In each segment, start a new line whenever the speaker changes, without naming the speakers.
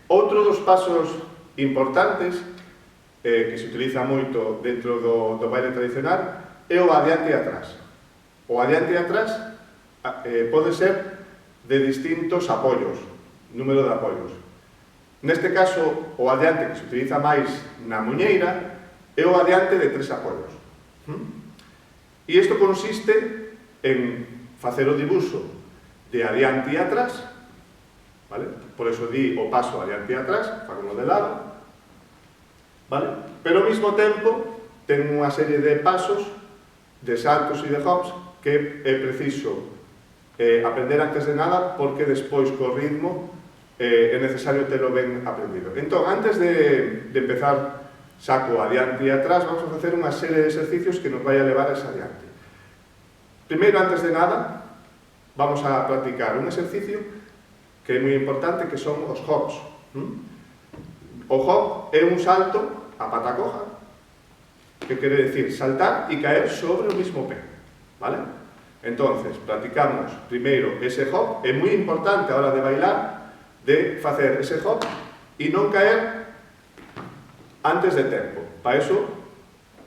Outro dos pasos importantes que se utiliza moito dentro do baile tradicional é o adiante e atrás. O adiante e atrás pode ser de distintos apoios, número de apoios. Neste caso, o adiante que se utiliza máis na muñeira é o adiante de 3 apoios. E isto consiste en facer o dibuixo de adiante e atrás, vale? Por eso di o paso adiante e atrás, fago de lado, vale? Pero ao mesmo tempo ten unha serie de pasos, de saltos e de hops que é preciso aprender antes de nada porque despois co ritmo é necesario telo ben aprendido. Entón, antes de empezar saco adiante e atrás, vamos a facer unha serie de exercicios que nos vai a levar a ese adiante. Primeiro, antes de nada, vamos a practicar un exercicio que é moi importante, que son os hops. O hop é un salto a pata coja, que quere decir saltar e caer sobre o mismo pé, vale? Entonces, practicamos primeiro ese hop, é moi importante a hora de bailar, de facer ese hop e non caer antes de tempo. Para iso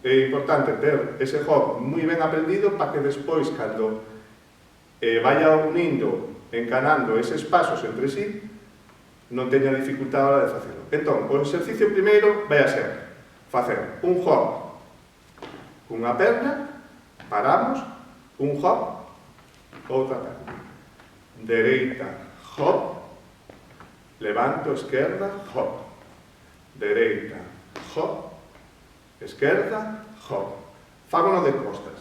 é importante ter ese hop moi ben aprendido para que despois, cando vaya unindo, encanando eses pasos entre sí, non teña dificultad a hora de facelo. Entón, o exercicio primeiro vai a ser facer un hop cunha perna, paramos, un hop, outra perna, dereita, hop, levanto, esquerda, hop, dereita, hop, esquerda, hop. Fágono de costas.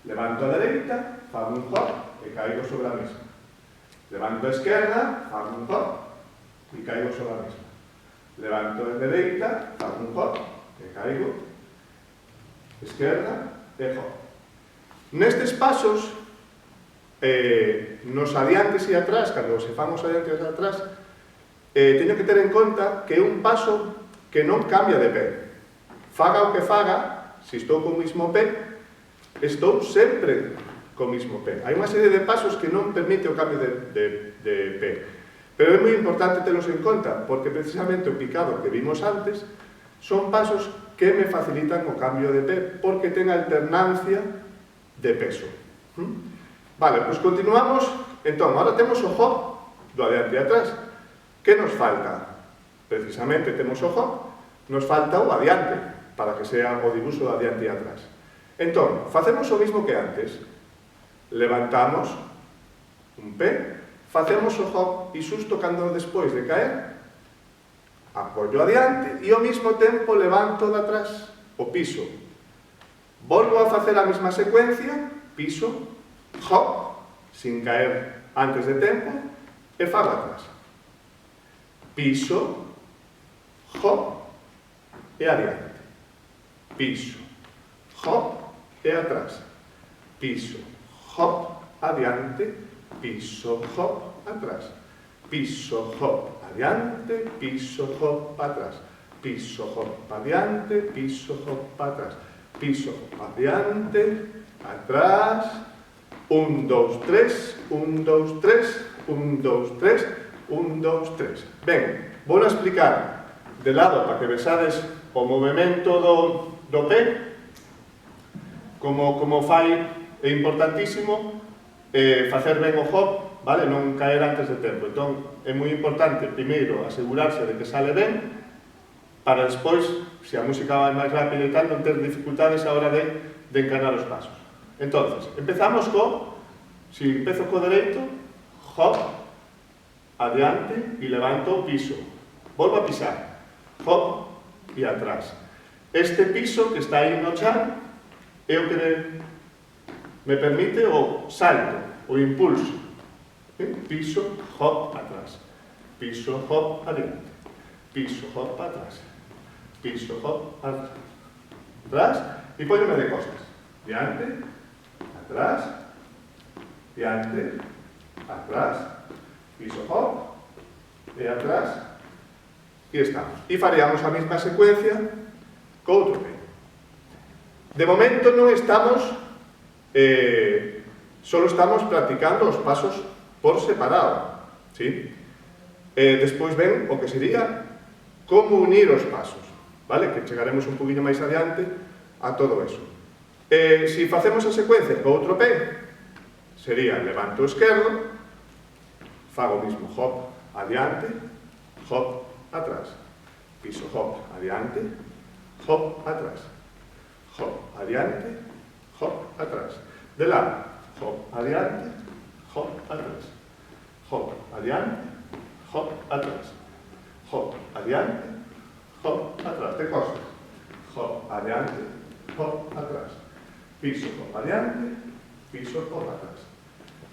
Levanto a dereita, fago un hop e caigo sobre a mesma. Levanto a esquerda, fago un hop e caigo sobre a mesma. Levanto a dereita, fago un hop e caigo, esquerda e hop. Nestes pasos, nos adiantes e atrás, cando se fan os adiantes e atrás, teño que ter en conta que é un paso que non cambia de pé. Faga o que faga, se estou co mismo pé, estou sempre co mismo pé. Hai unha serie de pasos que non permite o cambio de pé. Pero é moi importante telos en conta, porque precisamente o picado que vimos antes son pasos que me facilitan o cambio de pé, porque ten alternancia de peso. Vale, pois continuamos. Entón, agora temos o hop do adiante e atrás. Que nos falta? Precisamente temos o hop, nos falta o adiante, para que sea o dibuixo do adiante e atrás. Entón, facemos o mismo que antes. Levantamos un pé, facemos o hop e xusto cando despois de caer, apoio adiante e ao mesmo tempo levanto de atrás o piso. Volvo a facer a mesma secuencia, piso, hop, sin caer antes de tempo, e fago atrás. Piso, hop e adiante. Piso, hop e atrás. Piso, hop, adiante, piso, hop, atrás. Piso, hop, adiante, piso, hop, atrás. Piso, hop, adiante, piso, hop, atrás. Piso, hop, adiante, atrás. 1, 2, 3, 1, 2, 3, 1, 2, 3, 1, 2, 3. Ben, vou explicar de lado para que vexades o movimento do pé, como fai, é importantísimo facer ben o hop, vale? Non caer antes de tempo. Entón, é moi importante, primeiro, asegurarse de que sale ben, para despois, se a música vai máis rápido e tal, non ter dificultades a hora de encanar os pasos. Entonces, empezamos si empezo co dereito, hop, adiante e levanto o piso. Volvo a pisar, hop e atrás. Este piso que está aí no chan é o que me permite o salto, o impulso. Piso, hop, atrás. Piso, hop, adiante. Piso, hop, atrás. Piso, hop, atrás. E póñome de costas. Diante, atrás, diante, atrás, piso, hop, e atrás, e estamos. E faríamos a mesma secuencia co outro pé. De momento non estamos, só estamos practicando os pasos por separado, ¿sí? Despois ven o que sería como unir os pasos, vale? Que chegaremos un poquinho máis adiante a todo eso. Se facemos a secuencia co outro pé, sería levanto o esquerdo, fago o mismo hop adiante, hop atrás, piso hop adiante, hop atrás, hop adiante, hop atrás, de lado, hop adiante, hop atrás, hop adiante, hop atrás, hop adiante, hop atrás, de costas, hop adiante, hop atrás, piso hop adiante, piso hop atrás,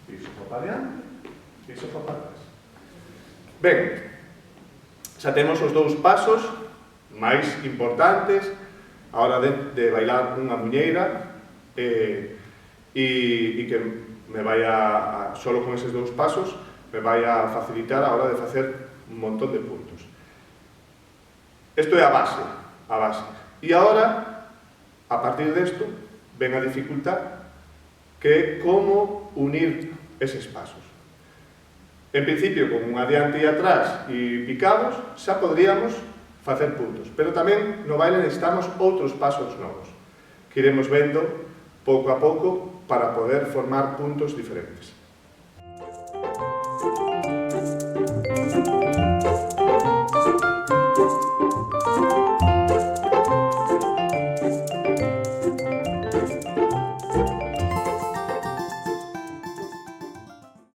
piso hop adiante, piso hop atrás. Ben, xa temos os dous pasos máis importantes a hora de bailar unha muñeira e que me vai solo con eses dous pasos me vai a facilitar a hora de facer un montón de puntos. Isto é a base. E agora, a partir desto, ven a dificultad que é como unir eses pasos. En principio, con un adiante e atrás e picados, xa podríamos facer puntos. Pero tamén no baile necesitamos outros pasos novos, que iremos vendo pouco a pouco para poder formar puntos diferentes.